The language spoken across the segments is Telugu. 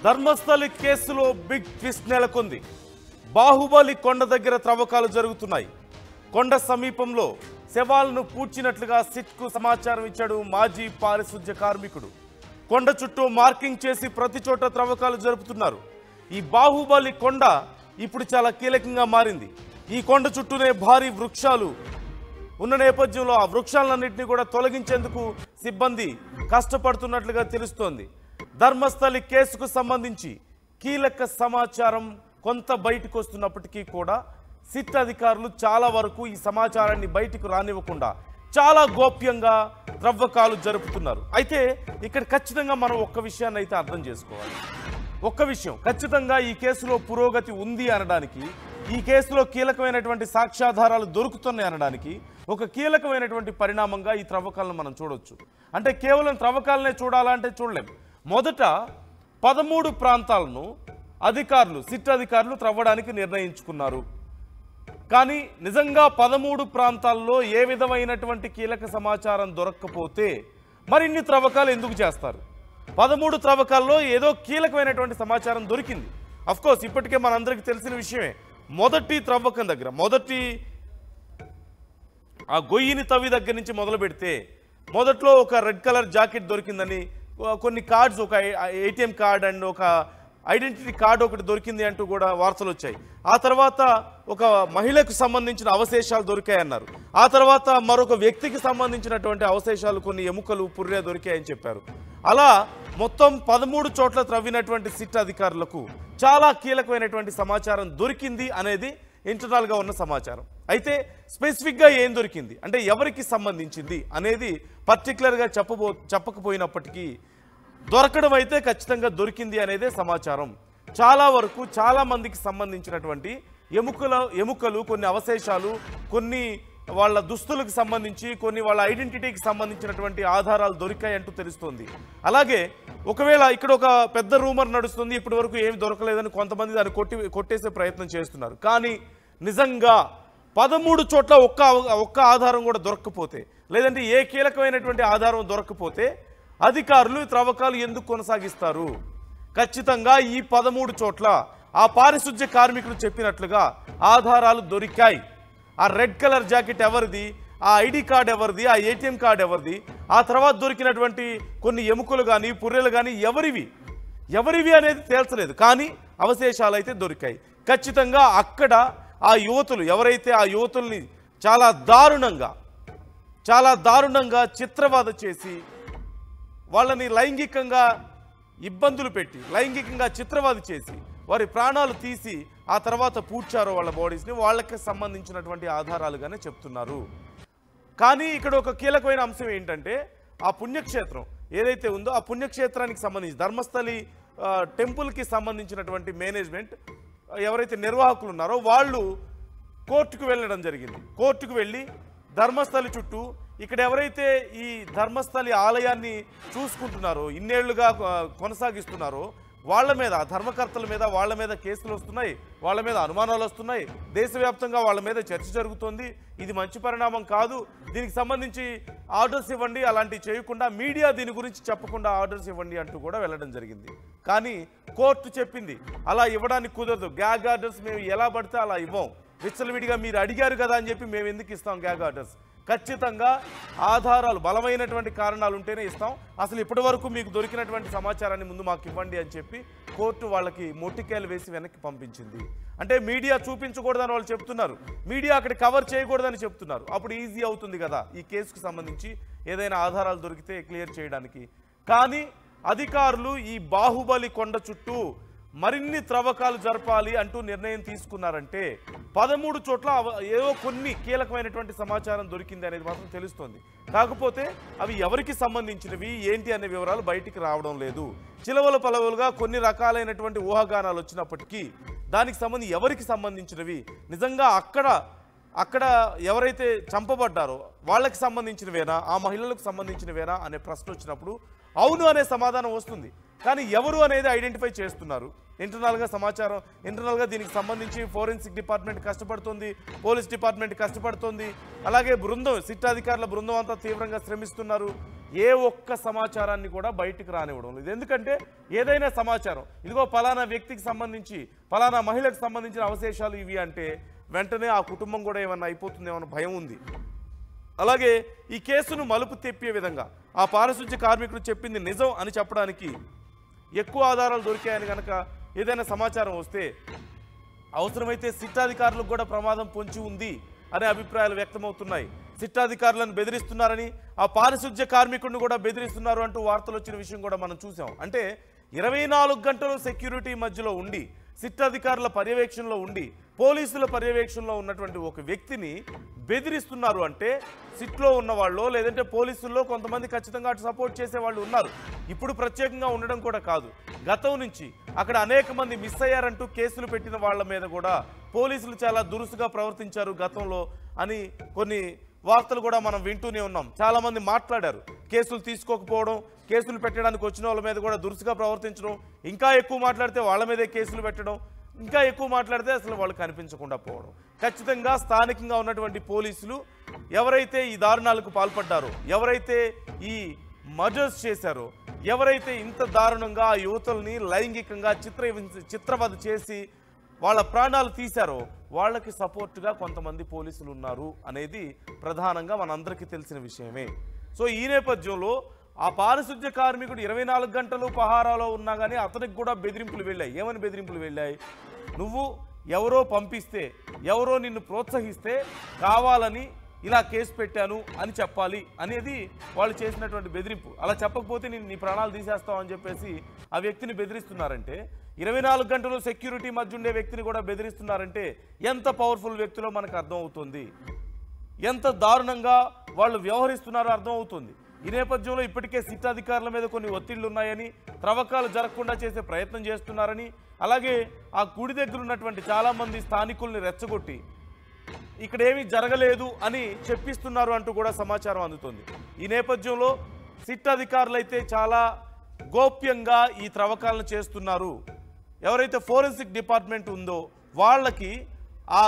ధర్మస్థలి కేసులో బిగ్ ట్విస్ట్ నెలకొంది. బాహుబలి కొండ దగ్గర త్రవ్వకాలు జరుగుతున్నాయి. కొండ సమీపంలో శవాలను పూడ్చినట్లుగా సిట్కు సమాచారం ఇచ్చాడు మాజీ పారిశుధ్య కార్మికుడు. కొండ చుట్టూ మార్కింగ్ చేసి ప్రతి చోట త్రవ్వకాలు జరుపుతున్నారు. ఈ బాహుబలి కొండ ఇప్పుడు చాలా కీలకంగా మారింది. ఈ కొండ చుట్టూనే భారీ వృక్షాలు ఉన్న నేపథ్యంలో ఆ వృక్షాలన్నింటినీ కూడా తొలగించేందుకు సిబ్బంది కష్టపడుతున్నట్లుగా తెలుస్తోంది. ధర్మస్థలి కేసుకు సంబంధించి కీలక సమాచారం కొంత బయటకు వస్తున్నప్పటికీ కూడా సిట్ అధికారులు చాలా వరకు ఈ సమాచారాన్ని బయటకు రానివ్వకుండా చాలా గోప్యంగా త్రవ్వకాలు జరుపుతున్నారు. అయితే ఇక్కడ ఖచ్చితంగా మనం ఒక్క విషయాన్ని అయితే అర్థం చేసుకోవాలి. ఒక్క విషయం ఖచ్చితంగా ఈ కేసులో పురోగతి ఉంది అనడానికి, ఈ కేసులో కీలకమైనటువంటి సాక్ష్యాధారాలు దొరుకుతున్నాయి అనడానికి ఒక కీలకమైనటువంటి పరిణామంగా ఈ త్రవ్వకాలను మనం చూడొచ్చు. అంటే కేవలం త్రవ్వకాలనే చూడాలంటే చూడలేం. మొదట 13 ప్రాంతాలను అధికారులు సిట్ అధికారులు త్రవ్వడానికి నిర్ణయించుకున్నారు. కానీ నిజంగా 13 ప్రాంతాల్లో ఏ విధమైనటువంటి కీలక సమాచారం దొరక్కపోతే మరిన్ని త్రవ్వకాలు ఎందుకు చేస్తారు? 13 త్రవ్వకాల్లో ఏదో కీలకమైనటువంటి సమాచారం దొరికింది. అఫ్కోర్స్ ఇప్పటికే మనందరికీ తెలిసిన విషయమే. మొదటి త్రవ్వకం దగ్గర మొదటి ఆ గొయ్యిని తవ్వి దగ్గర నుంచి మొదలు పెడితే మొదట్లో ఒక రెడ్ కలర్ జాకెట్ దొరికిందని, కొన్ని కార్డ్స్, ఒక ఏటీఎం కార్డ్ అండ్ ఒక ఐడెంటిటీ కార్డు ఒకటి దొరికింది అంటూ కూడా వార్తలు వచ్చాయి. ఆ తర్వాత ఒక మహిళకు సంబంధించిన అవశేషాలు దొరికాయన్నారు. ఆ తర్వాత మరొక వ్యక్తికి సంబంధించినటువంటి అవశేషాలు, కొన్ని ఎముకలు, పుర్రె దొరికాయని చెప్పారు. అలా మొత్తం 13 చోట్ల త్రవ్వినటువంటి సిట్ అధికారులకు చాలా కీలకమైనటువంటి సమాచారం దొరికింది అనేది ఇంటర్నల్గా ఉన్న సమాచారం. అయితే స్పెసిఫిక్గా ఏం దొరికింది అంటే ఎవరికి సంబంధించింది అనేది పర్టికులర్గా చెప్పకపోయినప్పటికీ దొరకడం అయితే ఖచ్చితంగా దొరికింది అనేదే సమాచారం. చాలా వరకు చాలా మందికి సంబంధించినటువంటి ఎముకలు, కొన్ని అవశేషాలు, కొన్ని వాళ్ళ దుస్తులకు సంబంధించి, కొన్ని వాళ్ళ ఐడెంటిటీకి సంబంధించినటువంటి ఆధారాలు దొరికాయి అంటూ తెలుస్తోంది. అలాగే ఒకవేళ ఇక్కడ ఒక పెద్ద రూమర్ నడుస్తుంది, ఇప్పటి వరకు ఏమి దొరకలేదని కొంతమంది దాన్ని కొట్టేసే ప్రయత్నం చేస్తున్నారు. కానీ నిజంగా 13 చోట్ల ఒక్క ఆధారం కూడా దొరక్కపోతే, లేదంటే ఏ కీలకమైనటువంటి ఆధారం దొరక్కపోతే అధికారులు త్రవ్వకాలు ఎందుకు కొనసాగిస్తారు? ఖచ్చితంగా ఈ 13 చోట్ల ఆ పారిశుధ్య కార్మికులు చెప్పినట్లుగా ఆధారాలు దొరికాయి. ఆ రెడ్ కలర్ జాకెట్ ఎవరిది, ఆ ఐడి కార్డ్ ఎవరిది, ఆ ఏటీఎం కార్డ్ ఎవరిది, ఆ తర్వాత దొరికినటువంటి కొన్ని ఎముకలు కానీ పుర్రెలు కానీ ఎవరివి అనేది తేల్చలేదు. కానీ అవశేషాలు అయితే దొరికాయి. ఖచ్చితంగా అక్కడ ఆ యువతులు ఎవరైతే ఆ యువతుల్ని చాలా దారుణంగా చిత్రవద చేసి వాళ్ళని లైంగికంగా ఇబ్బందులు పెట్టి, లైంగికంగా చిత్రవద చేసి వారి ప్రాణాలు తీసి ఆ తర్వాత పూడ్చారో వాళ్ళ బాడీస్ని, వాళ్ళకి సంబంధించినటువంటి ఆధారాలుగానే చెప్తున్నారు. కానీ ఇక్కడ ఒక కీలకమైన అంశం ఏంటంటే ఆ పుణ్యక్షేత్రం ఏదైతే ఉందో ఆ పుణ్యక్షేత్రానికి సంబంధించి ధర్మస్థలి టెంపుల్కి సంబంధించినటువంటి మేనేజ్మెంట్ ఎవరైతే నిర్వాహకులు ఉన్నారో వాళ్ళు కోర్టుకు వెళ్ళడం జరిగింది. కోర్టుకు వెళ్ళి ధర్మస్థలి చుట్టూ ఇక్కడ ఎవరైతే ఈ ధర్మస్థలి ఆలయాన్ని చూసుకుంటున్నారో, ఇన్నేళ్లుగా కొనసాగిస్తున్నారో వాళ్ళ మీద, ధర్మకర్తల మీద, వాళ్ళ మీద కేసులు వస్తున్నాయి, వాళ్ళ మీద అనుమానాలు వస్తున్నాయి. దేశవ్యాప్తంగా వాళ్ళ మీద చర్చ జరుగుతోంది. ఇది మంచి పరిణామం కాదు, దీనికి సంబంధించి ఆర్డర్స్ ఇవ్వండి, అలాంటివి చేయకుండా మీడియా దీని గురించి చెప్పకుండా ఆర్డర్స్ ఇవ్వండి అంటూ కూడా వెళ్ళడం జరిగింది. కానీ కోర్టు చెప్పింది అలా ఇవ్వడానికి కుదరదు, గ్యాగ్ ఆర్డర్స్ మేము ఎలా పడితే అలా ఇవ్వం, విచ్చలవిడిగా మీరు అడిగారు కదా అని చెప్పి మేము ఎందుకు ఇస్తాం గ్యాగ్ ఆర్డర్స్? ఖచ్చితంగా ఆధారాలు, బలమైనటువంటి కారణాలు ఉంటేనే ఇస్తాం. అసలు ఇప్పటి వరకు మీకు దొరికినటువంటి సమాచారాన్ని ముందు మాకు ఇవ్వండి అని చెప్పి కోర్టు వాళ్ళకి మొట్టికాయలు వేసి వెనక్కి పంపించింది. అంటే మీడియా చూపించకూడదని వాళ్ళు చెప్తున్నారు, మీడియా అక్కడ కవర్ చేయకూడదని చెప్తున్నారు. అప్పుడు ఈజీ అవుతుంది కదా ఈ కేసుకు సంబంధించి ఏదైనా ఆధారాలు దొరికితే క్లియర్ చేయడానికి. కానీ అధికారులు ఈ బాహుబలి కొండ చుట్టూ మరిన్ని త్రవ్వకాలు జరపాలి అంటూ నిర్ణయం తీసుకున్నారంటే 13 చోట్ల ఏదో కొన్ని కీలకమైనటువంటి సమాచారం దొరికింది అనేది మాత్రం తెలుస్తోంది. కాకపోతే అవి ఎవరికి సంబంధించినవి ఏంటి అనే వివరాలు బయటికి రావడం లేదు. చిలవల పలవలుగా కొన్ని రకాలైనటువంటి ఊహాగానాలు వచ్చినప్పటికీ దానికి సంబంధించి ఎవరికి సంబంధించినవి, నిజంగా అక్కడ ఎవరైతే చంపబడ్డారో వాళ్ళకి సంబంధించినవేనా, ఆ మహిళలకు సంబంధించినవేనా అనే ప్రశ్న వచ్చినప్పుడు అవును అనే సమాధానం వస్తుంది. కానీ ఎవరు అనేది ఐడెంటిఫై చేస్తున్నారు. ఇంటర్నల్గా సమాచారం, ఇంటర్నల్గా దీనికి సంబంధించి ఫోరెన్సిక్ డిపార్ట్మెంట్ కష్టపడుతుంది, పోలీస్ డిపార్ట్మెంట్ కష్టపడుతుంది, అలాగే బృందం, సిట్ అధికారుల బృందం అంతా తీవ్రంగా శ్రమిస్తున్నారు. ఏ ఒక్క సమాచారాన్ని కూడా బయటికి రానివ్వడం లేదు. ఎందుకంటే ఏదైనా సమాచారం ఇదిగో పలానా వ్యక్తికి సంబంధించి పలానా మహిళకు సంబంధించిన అవశేషాలు ఇవి అంటే వెంటనే ఆ కుటుంబం కూడా ఏమన్నా అయిపోతుందేమన్న భయం ఉంది. అలాగే ఈ కేసును మలుపు తెప్పే విధంగా ఆ పారిశుధ్య కార్మికుడు చెప్పింది నిజం అని చెప్పడానికి ఎక్కువ ఆధారాలు దొరికాయని కనుక ఏదైనా సమాచారం వస్తే అవసరమైతే సిట్ అధికారులకు కూడా ప్రమాదం పొంచి ఉంది అనే అభిప్రాయాలు వ్యక్తమవుతున్నాయి. సిట్ అధికారులను బెదిరిస్తున్నారని ఆ పారిశుధ్య కార్మికుడిని కూడా బెదిరిస్తున్నారు అంటూ వార్తలు వచ్చిన విషయం కూడా మనం చూసాం. అంటే 24 గంటలు సెక్యూరిటీ మధ్యలో ఉండి సిట్ అధికారుల పర్యవేక్షణలో ఉండి పోలీసుల పర్యవేక్షణలో ఉన్నటువంటి ఒక వ్యక్తిని బెదిరిస్తున్నారు అంటే సిట్లో ఉన్న వాళ్ళు లేదంటే పోలీసుల్లో కొంతమంది ఖచ్చితంగా అటు సపోర్ట్ చేసే వాళ్ళు ఉన్నారు. ఇప్పుడు ప్రత్యేకంగా ఉండడం కూడా కాదు, గతం నుంచి అక్కడ అనేక మంది మిస్ అయ్యారంటూ కేసులు పెట్టిన వాళ్ళ మీద కూడా పోలీసులు చాలా దురుసుగా ప్రవర్తించారు గతంలో అని కొన్ని వార్తలు కూడా మనం వింటూనే ఉన్నాం. చాలామంది మాట్లాడారు, కేసులు తీసుకోకపోవడం, కేసులు పెట్టడానికి వచ్చిన వాళ్ళ మీద కూడా దురుసుగా ప్రవర్తించడం, ఇంకా ఎక్కువ మాట్లాడితే వాళ్ళ మీదే కేసులు పెట్టడం, ఇంకా ఎక్కువ మాట్లాడితే అసలు వాళ్ళు కనిపించకుండా పోవడం. ఖచ్చితంగా స్థానికంగా ఉన్నటువంటి పోలీసులు ఎవరైతే ఈ దారుణాలకు పాల్పడ్డారో, ఎవరైతే ఈ మర్డర్స్ చేశారో, ఎవరైతే ఇంత దారుణంగా ఆ యువతుల్ని లైంగికంగా చిత్రవధ చేసి వాళ్ళ ప్రాణాలు తీశారో వాళ్ళకి సపోర్ట్గా కొంతమంది పోలీసులు ఉన్నారు అనేది ప్రధానంగా మనందరికీ తెలిసిన విషయమే. సో ఈ నేపథ్యంలో ఆ పారిశుధ్య కార్మికుడు 24 గంటలు పహారాలో ఉన్నా కానీ అతనికి కూడా బెదిరింపులు వెళ్ళాయి. ఏమని బెదిరింపులు వెళ్ళాయి? నువ్వు ఎవరో పంపిస్తే, ఎవరో నిన్ను ప్రోత్సహిస్తే కావాలని ఇలా కేసు పెట్టాను అని చెప్పాలి అనేది వాళ్ళు చేసినటువంటి బెదిరింపు. అలా చెప్పకపోతే నేను నీ ప్రాణాలు తీసేస్తామని చెప్పేసి ఆ వ్యక్తిని బెదిరిస్తున్నారంటే, 24 గంటలు సెక్యూరిటీ మధ్య ఉండే వ్యక్తిని కూడా బెదిరిస్తున్నారంటే ఎంత పవర్ఫుల్ వ్యక్తులో మనకు అర్థమవుతుంది, ఎంత దారుణంగా వాళ్ళు వ్యవహరిస్తున్నారో అర్థమవుతుంది. ఈ నేపథ్యంలో ఇప్పటికే సిట్ అధికారుల మీద కొన్ని ఒత్తిళ్లు ఉన్నాయని, త్రవ్వకాలు జరగకుండా చేసే ప్రయత్నం చేస్తున్నారని, అలాగే ఆ గుడి దగ్గర ఉన్నటువంటి చాలామంది స్థానికుల్ని రెచ్చగొట్టి ఇక్కడేమీ జరగలేదు అని చెప్పిస్తున్నారు అంటూ కూడా సమాచారం అందుతుంది. ఈ నేపథ్యంలో సిట్ అధికారులు అయితే చాలా గోప్యంగా ఈ త్రవ్వకాలను చేస్తున్నారు. ఎవరైతే ఫోరెన్సిక్ డిపార్ట్మెంట్ ఉందో వాళ్ళకి ఆ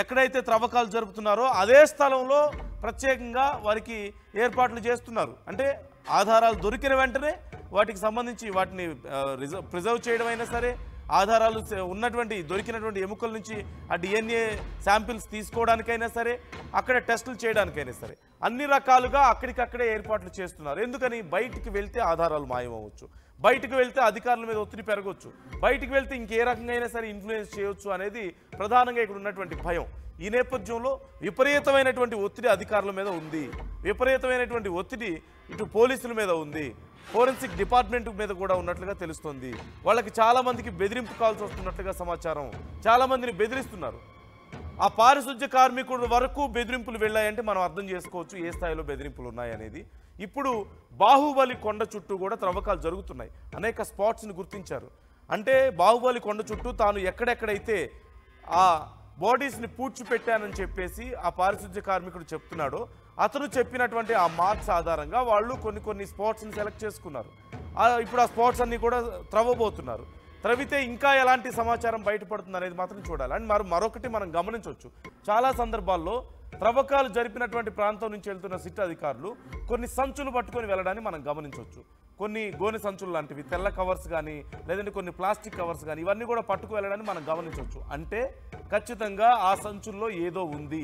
ఎక్కడైతే త్రవ్వకాలు జరుపుతున్నారో అదే స్థలంలో ప్రత్యేకంగా వారికి ఏర్పాట్లు చేస్తున్నారు. అంటే ఆధారాలు దొరికిన వెంటనే వాటికి సంబంధించి వాటిని ప్రిజర్వ్ చేయడం అయినా సరే, ఆధారాలు ఉన్నటువంటి దొరికినటువంటి ఎముకల నుంచి ఆ DNA శాంపిల్స్ తీసుకోవడానికైనా సరే, అక్కడ టెస్టులు చేయడానికైనా సరే అన్ని రకాలుగా అక్కడికక్కడే ఏర్పాట్లు చేస్తున్నారు. ఎందుకని? బయటికి వెళ్తే ఆధారాలు మాయమవచ్చు, బయటకు వెళ్తే అధికారుల మీద ఒత్తిడి పెరగవచ్చు, బయటికి వెళ్తే ఇంకే రకంగా అయినా సరే ఇన్ఫ్లుయెన్స్ చేయవచ్చు అనేది ప్రధానంగా ఇక్కడ ఉన్నటువంటి భయం. ఈ నేపథ్యంలో విపరీతమైనటువంటి ఒత్తిడి అధికారుల మీద ఉంది, విపరీతమైనటువంటి ఒత్తిడి ఇటు పోలీసుల మీద ఉంది, ఫోరెన్సిక్ డిపార్ట్మెంట్ మీద కూడా ఉన్నట్లుగా తెలుస్తోంది. వాళ్ళకి చాలామందికి బెదిరింపు కాల్స్ వస్తున్నట్లుగా సమాచారం, చాలామందిని బెదిరిస్తున్నారు. ఆ పారిశుధ్య కార్మికుల వరకు బెదిరింపులు వెళ్ళాయంటే మనం అర్థం చేసుకోవచ్చు ఏ స్థాయిలో బెదిరింపులు ఉన్నాయనేది. ఇప్పుడు బాహుబలి కొండ చుట్టూ కూడా త్రవ్వకాలు జరుగుతున్నాయి. అనేక స్పాట్స్ని గుర్తించారు. అంటే బాహుబలి కొండ చుట్టూ తాను ఎక్కడెక్కడైతే ఆ బాడీస్ని పూడ్చిపెట్టానని చెప్పేసి ఆ పారిశుధ్య కార్మికుడు చెప్తున్నాడో అతను చెప్పినటువంటి ఆ మార్క్స్ ఆధారంగా వాళ్ళు కొన్ని స్పాట్స్ని సెలెక్ట్ చేసుకున్నారు. ఇప్పుడు ఆ స్పాట్స్ అన్నీ కూడా త్రవ్వబోతున్నారు. త్రవితే ఇంకా ఎలాంటి సమాచారం బయటపడుతుంది అనేది మాత్రం చూడాలి. అండ్ మరొకటి మనం గమనించవచ్చు, చాలా సందర్భాల్లో త్రవ్వకాలు జరిపినటువంటి ప్రాంతం నుంచి వెళ్తున్న సిట్ అధికారులు కొన్ని సంచులు పట్టుకొని వెళ్ళడాన్ని మనం గమనించవచ్చు. కొన్ని గోనె సంచులు లాంటివి, తెల్ల కవర్స్ కానీ లేదంటే కొన్ని ప్లాస్టిక్ కవర్స్ కానీ ఇవన్నీ కూడా పట్టుకు వెళ్ళడాన్ని మనం గమనించవచ్చు. అంటే ఖచ్చితంగా ఆ సంచుల్లో ఏదో ఉంది,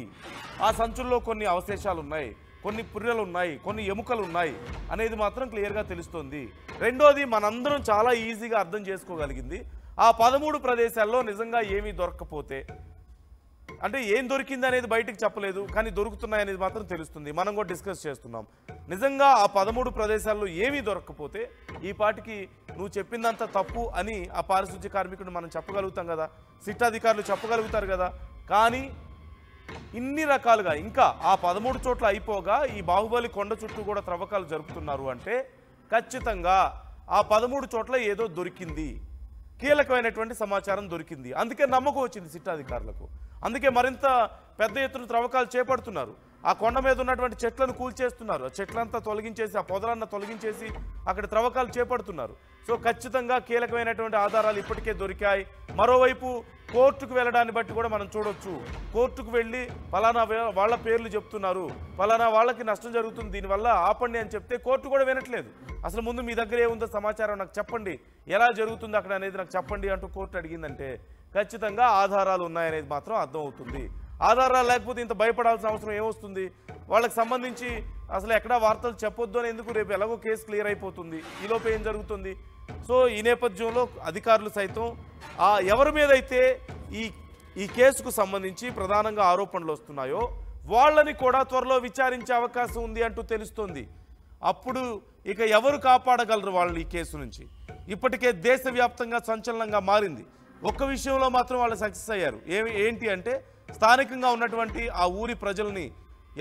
ఆ సంచుల్లో కొన్ని అవశేషాలు ఉన్నాయి, కొన్ని పుర్రెలు ఉన్నాయి, కొన్ని ఎముకలు ఉన్నాయి అనేది మాత్రం క్లియర్గా తెలుస్తుంది. రెండోది మనందరం చాలా ఈజీగా అర్థం చేసుకోగలిగింది, ఆ 13 ప్రదేశాల్లో నిజంగా ఏమీ దొరక్కపోతే, అంటే ఏం దొరికింది అనేది బయటికి చెప్పలేదు కానీ దొరుకుతున్నాయి అనేది మాత్రం తెలుస్తుంది. మనం కూడా డిస్కస్ చేస్తున్నాం. నిజంగా ఆ 13 ప్రదేశాల్లో ఏమీ దొరక్కపోతే ఈ పాటికి నువ్వు చెప్పిందంతా తప్పు అని ఆ పారిశుధ్య కార్మికుడు మనం చెప్పగలుగుతాం కదా, సిట్ అధికారులు చెప్పగలుగుతారు కదా. కానీ ఇన్ని రకాలుగా ఇంకా ఆ 13 చోట్ల అయిపోగా ఈ బాహుబలి కొండ చుట్టూ కూడా త్రవ్వకాలు జరుపుతున్నారు అంటే ఖచ్చితంగా ఆ 13 చోట్ల ఏదో దొరికింది, కీలకమైనటువంటి సమాచారం దొరికింది. అందుకే నమ్మకం వచ్చింది సిట్ అధికారులకు. అందుకే మరింత పెద్ద ఎత్తున త్రవ్వకాలు చేపడుతున్నారు. ఆ కొండ మీద ఉన్నటువంటి చెట్లను కూల్చేస్తున్నారు. ఆ చెట్లంతా తొలగించేసి, ఆ పొదలన్నా తొలగించేసి అక్కడ త్రవ్వకాలు చేపడుతున్నారు. సో ఖచ్చితంగా కీలకమైనటువంటి ఆధారాలు ఇప్పటికే దొరికాయి. మరోవైపు కోర్టుకు వెళ్ళడాన్ని బట్టి కూడా మనం చూడొచ్చు. కోర్టుకు వెళ్ళి ఫలానా వాళ్ళ పేర్లు చెప్తున్నారు, ఫలానా వాళ్ళకి నష్టం జరుగుతుంది, దీనివల్ల ఆపండి అని చెప్తే కోర్టు కూడా వినట్లేదు. అసలు ముందు మీ దగ్గర ఏముందో సమాచారం నాకు చెప్పండి, ఎలా జరుగుతుంది అక్కడ అనేది నాకు చెప్పండి అంటూ కోర్టు అడిగిందంటే ఖచ్చితంగా ఆధారాలు ఉన్నాయనేది మాత్రం అర్థమవుతుంది. ఆధారాలు లేకపోతే ఇంత భయపడాల్సిన అవసరం ఏమొస్తుంది? వాళ్ళకి సంబంధించి అసలు ఎక్కడా వార్తలు చెప్పొద్దు అని ఎందుకు? రేపు ఎలాగో కేసు క్లియర్ అయిపోతుంది. ఈలోపు ఏం జరుగుతుంది? సో ఈ నేపథ్యంలో అధికారులు సైతం ఎవరి మీద అయితే ఈ కేసుకు సంబంధించి ప్రధానంగా ఆరోపణలు వస్తున్నాయో వాళ్ళని కూడా త్వరలో విచారించే అవకాశం ఉంది అంటూ తెలుస్తోంది. అప్పుడు ఇక ఎవరు కాపాడగలరు వాళ్ళని ఈ కేసు నుంచి? ఇప్పటికే దేశవ్యాప్తంగా సంచలనంగా మారింది. ఒక్క విషయంలో మాత్రం వాళ్ళు సక్సెస్ అయ్యారు. ఏంటి అంటే స్థానికంగా ఉన్నటువంటి ఆ ఊరి ప్రజల్ని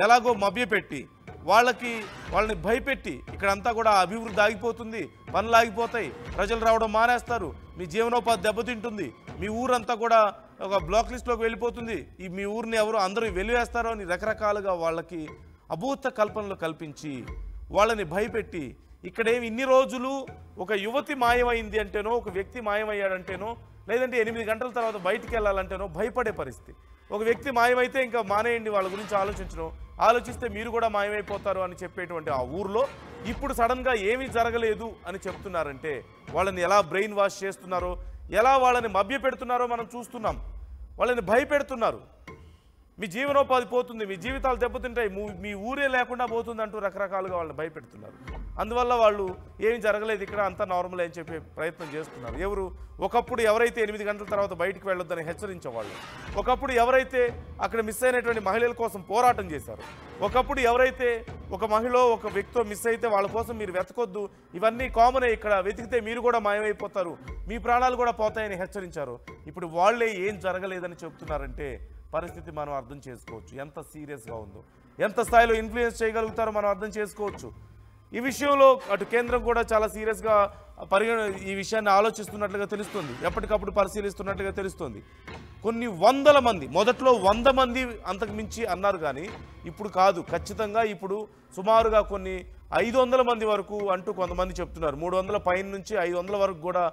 ఎలాగో మభ్యపెట్టి వాళ్ళని భయపెట్టి ఇక్కడంతా కూడా అభివృద్ధి ఆగిపోతుంది, పనులు ఆగిపోతాయి, ప్రజలు రావడం మానేస్తారు, మీ జీవనోపాధి దెబ్బతింటుంది, మీ ఊరంతా కూడా ఒక బ్లాక్ లిస్ట్లోకి వెళ్ళిపోతుంది, మీ ఊరిని ఎవరు అందరూ వెలివేస్తారో అని రకరకాలుగా వాళ్ళకి అభూత కల్పనలు కల్పించి వాళ్ళని భయపెట్టి ఇక్కడేమి ఇన్ని రోజులు ఒక యువతి మాయమైంది అంటేనో, ఒక వ్యక్తి మాయమయ్యాడంటేనో, లేదంటే 8 గంటల తర్వాత బయటికి వెళ్ళాలంటేనో భయపడే పరిస్థితి. ఒక వ్యక్తి మాయమైతే ఇంకా మానేయండి, వాళ్ళ గురించి ఆలోచిస్తే మీరు కూడా మాయమైపోతారు అని చెప్పేటువంటి ఆ ఊర్లో ఇప్పుడు సడన్గా ఏమీ జరగలేదు అని చెప్తున్నారంటే వాళ్ళని ఎలా బ్రెయిన్ వాష్ చేస్తున్నారో, ఎలా వాళ్ళని మభ్యపెడుతున్నారో మనం చూస్తున్నాం. వాళ్ళని భయపెడుతున్నారు. మీ జీవనోపాధి పోతుంది, మీ జీవితాలు దెబ్బతింటాయి, మీ ఊరే లేకుండా పోతుంది అంటూ రకరకాలుగా వాళ్ళని భయపెడుతున్నారు. అందువల్ల వాళ్ళు ఏమి జరగలేదు, ఇక్కడ అంతా నార్మల్ అని చెప్పే ప్రయత్నం చేస్తున్నారు. ఒకప్పుడు ఎవరైతే 8 గంటల తర్వాత బయటికి వెళ్ళొద్దని హెచ్చరించేవాళ్ళు, ఒకప్పుడు ఎవరైతే అక్కడ మిస్ అయినటువంటి మహిళల కోసం పోరాటం చేశారు, ఒకప్పుడు ఎవరైతే ఒక మహిళ ఒక వ్యక్తితో మిస్ అయితే వాళ్ళ కోసం మీరు వెతకొద్దు, ఇవన్నీ కామనే, ఇక్కడ వెతికితే మీరు కూడా మాయమైపోతారు, మీ ప్రాణాలు కూడా పోతాయని హెచ్చరించారు. ఇప్పుడు వాళ్ళే ఏం జరగలేదని చెప్తున్నారంటే పరిస్థితి మనం అర్థం చేసుకోవచ్చు ఎంత సీరియస్గా ఉందో, ఎంత స్థాయిలో ఇన్ఫ్లుయెన్స్ చేయగలుగుతారో మనం అర్థం చేసుకోవచ్చు. ఈ విషయంలో అటు కేంద్రం కూడా చాలా సీరియస్గా ఈ విషయాన్ని ఆలోచిస్తున్నట్లుగా తెలుస్తుంది, ఎప్పటికప్పుడు పరిశీలిస్తున్నట్లుగా తెలుస్తుంది. కొన్ని వందల మంది, మొదట్లో 100 మంది అంతకు మించి అన్నారు, కానీ ఇప్పుడు కాదు, ఖచ్చితంగా ఇప్పుడు సుమారుగా కొన్ని 500 మంది వరకు అంటూ కొంతమంది చెప్తున్నారు. 300 పైన నుంచి 500 వరకు కూడా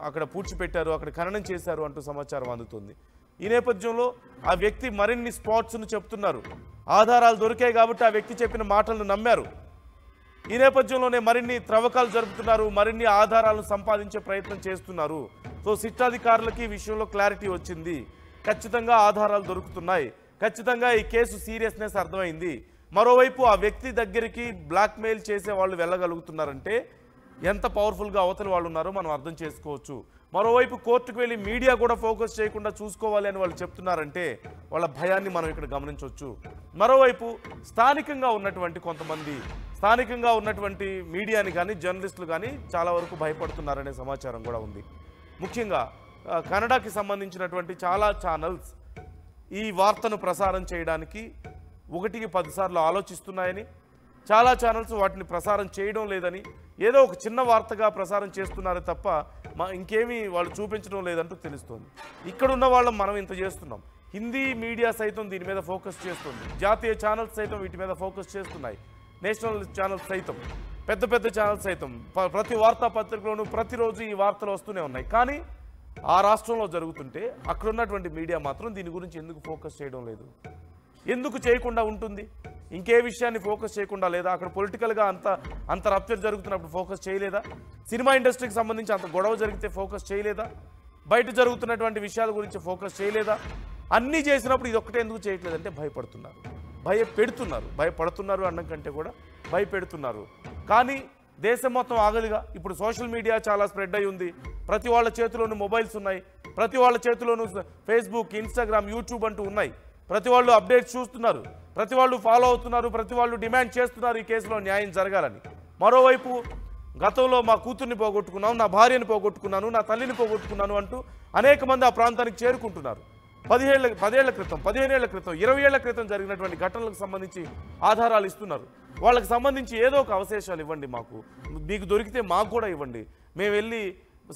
అక్కడ పూడ్చిపెట్టారు, అక్కడ ఖననం చేశారు అంటూ సమాచారం అందుతుంది. ఈ నేపథ్యంలో ఆ వ్యక్తి మరిన్ని స్పాట్స్ను చెప్తున్నారు. ఆధారాలు దొరికాయి కాబట్టి ఆ వ్యక్తి చెప్పిన మాటలను నమ్మారు. ఈ నేపథ్యంలోనే మరిన్ని త్రవ్వకాలు జరుపుతున్నారు, మరిన్ని ఆధారాలను సంపాదించే ప్రయత్నం చేస్తున్నారు. సో సిట్ అధికారులకి ఈ విషయంలో క్లారిటీ వచ్చింది. ఖచ్చితంగా ఆధారాలు దొరుకుతున్నాయి, ఖచ్చితంగా ఈ కేసు సీరియస్నెస్ అర్థమైంది. మరోవైపు ఆ వ్యక్తి దగ్గరికి బ్లాక్మెయిల్ చేసే వాళ్ళు వెళ్ళగలుగుతున్నారంటే ఎంత పవర్ఫుల్గా అవతల వాళ్ళు ఉన్నారో మనం అర్థం చేసుకోవచ్చు. మరోవైపు కోర్టుకు వెళ్ళి మీడియా కూడా ఫోకస్ చేయకుండా చూసుకోవాలి అని వాళ్ళు చెప్తున్నారంటే వాళ్ళ భయాన్ని మనం ఇక్కడ గమనించవచ్చు. మరోవైపు స్థానికంగా ఉన్నటువంటి కొంతమంది, స్థానికంగా ఉన్నటువంటి మీడియాని కానీ జర్నలిస్టులు కానీ చాలా వరకు భయపడుతున్నారనే సమాచారం కూడా ఉంది. ముఖ్యంగా కన్నడకి సంబంధించినటువంటి చాలా ఛానల్స్ ఈ వార్తను ప్రసారం చేయడానికి 1కి 10 సార్లు ఆలోచిస్తున్నాయని, చాలా ఛానల్స్ వాటిని ప్రసారం చేయడం లేదని, ఏదో ఒక చిన్న వార్తగా ప్రసారం చేస్తున్నారే తప్ప ఇంకేమీ వాళ్ళు చూపించడం లేదంటూ తెలుస్తోంది. ఇక్కడున్న వాళ్ళం మనం ఇంత చేస్తున్నాం, హిందీ మీడియా సైతం దీని మీద ఫోకస్ చేస్తుంది, జాతీయ ఛానల్స్ సైతం వీటి మీద ఫోకస్ చేస్తున్నాయి, నేషనల్ ఛానల్స్ సైతం, పెద్ద పెద్ద ఛానల్స్ సైతం ప్రతి వార్తాపత్రికలోనూ ప్రతిరోజు ఈ వార్తలు వస్తూనే ఉన్నాయి. కానీ ఆ రాష్ట్రంలో జరుగుతుంటే అక్కడున్నటువంటి మీడియా మాత్రం దీని గురించి ఎందుకు ఫోకస్ చేయడం లేదు? ఎందుకు చేయకుండా ఉంటుంది? ఇంకే విషయాన్ని ఫోకస్ చేయకుండా లేదా? అక్కడ పొలిటికల్గా అంత రప్చర్ జరుగుతున్నప్పుడు ఫోకస్ చేయలేదా? సినిమా ఇండస్ట్రీకి సంబంధించి అంత గొడవ జరిగితే ఫోకస్ చేయలేదా? బయట జరుగుతున్నటువంటి విషయాల గురించి ఫోకస్ చేయలేదా? అన్నీ చేసినప్పుడు ఇది ఒక్కటే ఎందుకు చేయట్లేదంటే భయపడుతున్నారు అన్నం కంటే కూడా భయపెడుతున్నారు. కానీ దేశం మొత్తం ఆగదుగా. ఇప్పుడు సోషల్ మీడియా చాలా స్ప్రెడ్ అయి ఉంది, ప్రతి వాళ్ళ చేతిలోనూ మొబైల్స్ ఉన్నాయి, ప్రతి వాళ్ళ చేతిలోనూ ఫేస్బుక్, ఇన్స్టాగ్రామ్, యూట్యూబ్ అంటూ ఉన్నాయి, ప్రతి వాళ్ళు అప్డేట్స్ చూస్తున్నారు, ప్రతి వాళ్ళు ఫాలో అవుతున్నారు, ప్రతి వాళ్ళు డిమాండ్ చేస్తున్నారు ఈ కేసులో న్యాయం జరగాలని. మరోవైపు గతంలో మా కూతుర్ని పోగొట్టుకున్నాను, నా భార్యని పోగొట్టుకున్నాను, నా తల్లిని పోగొట్టుకున్నాను అంటూ అనేక మంది ఆ ప్రాంతానికి చేరుకుంటున్నారు. 10 ఏళ్ల క్రితం, 15 ఏళ్ల క్రితం, 20 ఏళ్ల క్రితం జరిగినటువంటి ఘటనలకు సంబంధించి ఆధారాలు ఇస్తున్నారు. వాళ్ళకి సంబంధించి ఏదో ఒక అవశేషాలు ఇవ్వండి, మీకు దొరికితే మాకు కూడా ఇవ్వండి, మేము వెళ్ళి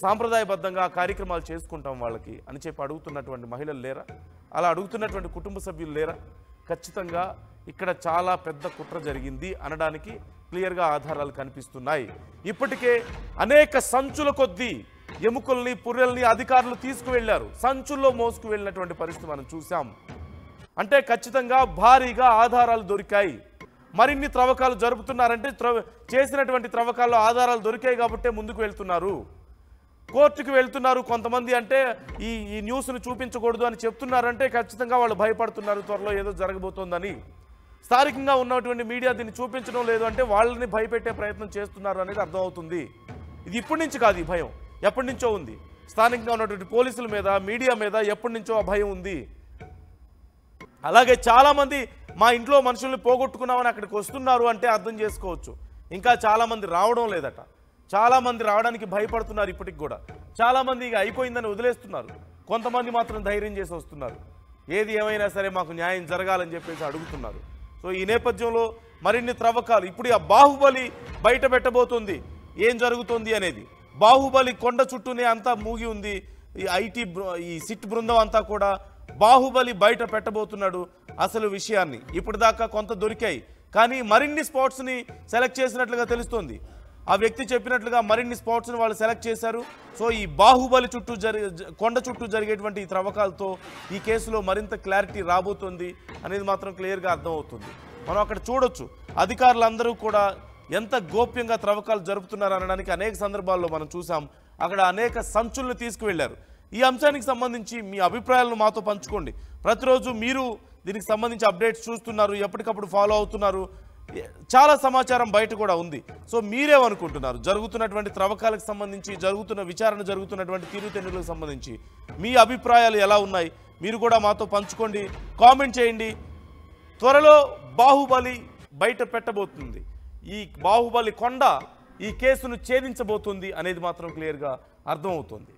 సాంప్రదాయబద్ధంగా కార్యక్రమాలు చేసుకుంటాం వాళ్ళకి అని చెప్పి అడుగుతున్నటువంటి మహిళలు లేరా? అలా అడుగుతున్నటువంటి కుటుంబ సభ్యులు లేరా? ఖచ్చితంగా ఇక్కడ చాలా పెద్ద కుట్ర జరిగింది అనడానికి క్లియర్గా ఆధారాలు కనిపిస్తున్నాయి. ఇప్పటికే అనేక సంచుల కొద్దీ ఎముకల్ని పుర్రెల్ని అధికారులు తీసుకువెళ్లారు. సంచుల్లో మోసుకు వెళ్ళినటువంటి పరిస్థితి మనం చూసాం. అంటే ఖచ్చితంగా భారీగా ఆధారాలు దొరికాయి. మరిన్ని త్రవ్వకాలు జరుపుతున్నారంటే చేసినటువంటి త్రవ్వకాల్లో ఆధారాలు దొరికాయి కాబట్టే ముందుకు వెళ్తున్నారు. కోర్టుకు వెళ్తున్నారు కొంతమంది. అంటే ఈ న్యూస్ను చూపించకూడదు అని చెప్తున్నారంటే ఖచ్చితంగా వాళ్ళు భయపడుతున్నారు, త్వరలో ఏదో జరగబోతోందని. స్థానికంగా ఉన్నటువంటి మీడియా దీన్ని చూపించడం లేదు అంటే వాళ్ళని భయపెట్టే ప్రయత్నం చేస్తున్నారు అనేది అర్థమవుతుంది. ఇది ఇప్పటి నుంచి కాదు, ఈ భయం ఎప్పటి నుంచో ఉంది. స్థానికంగా ఉన్నటువంటి పోలీసుల మీద, మీడియా మీద ఎప్పటి నుంచో ఆ భయం ఉంది. అలాగే చాలామంది మా ఇంట్లో మనుషుల్ని పోగొట్టుకున్నామని అక్కడికి వస్తున్నారు అంటే అర్థం చేసుకోవచ్చు. ఇంకా చాలామంది రావడం లేదట. చాలామంది రావడానికి భయపడుతున్నారు. ఇప్పటికి కూడా చాలామంది ఇక అయిపోయిందని వదిలేస్తున్నారు. కొంతమంది మాత్రం ధైర్యం చేసి వస్తున్నారు. ఏది ఏమైనా సరే మాకు న్యాయం జరగాలని చెప్పేసి అడుగుతున్నారు. సో ఈ నేపథ్యంలో మరిన్ని త్రవ్వకాలు ఇప్పుడు ఆ బాహుబలి బయట పెట్టబోతుంది. ఏం జరుగుతుంది అనేది బాహుబలి కొండ చుట్టూనే అంతా మూగి ఉంది. ఈ సిట్ బృందం అంతా కూడా బాహుబలి బయట పెట్టబోతున్నాడు అసలు విషయాన్ని. ఇప్పుడు దాకా కొంత దొరికాయి, కానీ మరిన్ని స్పాట్స్ని సెలెక్ట్ చేసినట్లుగా తెలుస్తోంది. ఆ వ్యక్తి చెప్పినట్లుగా మరిన్ని స్పాట్స్ని వాళ్ళు సెలెక్ట్ చేశారు. సో ఈ బాహుబలి చుట్టూ కొండ చుట్టూ జరిగేటువంటి ఈ త్రవ్వకాలతో ఈ కేసులో మరింత క్లారిటీ రాబోతుంది అనేది మాత్రం క్లియర్గా అర్థమవుతుంది. మనం అక్కడ చూడొచ్చు అధికారులందరూ కూడా ఎంత గోప్యంగా త్రవ్వకాలు జరుపుతున్నారు అనడానికి అనేక సందర్భాల్లో మనం చూసాం. అక్కడ అనేక సంచులను తీసుకువెళ్లారు. ఈ అంశానికి సంబంధించి మీ అభిప్రాయాలను మాతో పంచుకోండి. ప్రతిరోజు మీరు దీనికి సంబంధించి అప్డేట్స్ చూస్తున్నారు, ఎప్పటికప్పుడు ఫాలో అవుతున్నారు. చాలా సమాచారం బయట కూడా ఉంది. సో మీరేమనుకుంటున్నారు? జరుగుతున్నటువంటి త్రవ్వకాలకు సంబంధించి, విచారణ జరుగుతున్నటువంటి తీరుతెన్నులకు సంబంధించి మీ అభిప్రాయాలు ఎలా ఉన్నాయి? మీరు కూడా మాతో పంచుకోండి, కామెంట్ చేయండి. త్వరలో బాహుబలి బయట పెట్టబోతుంది. ఈ బాహుబలి కొండ ఈ కేసును ఛేదించబోతుంది అనేది మాత్రం క్లియర్గా అర్థమవుతుంది.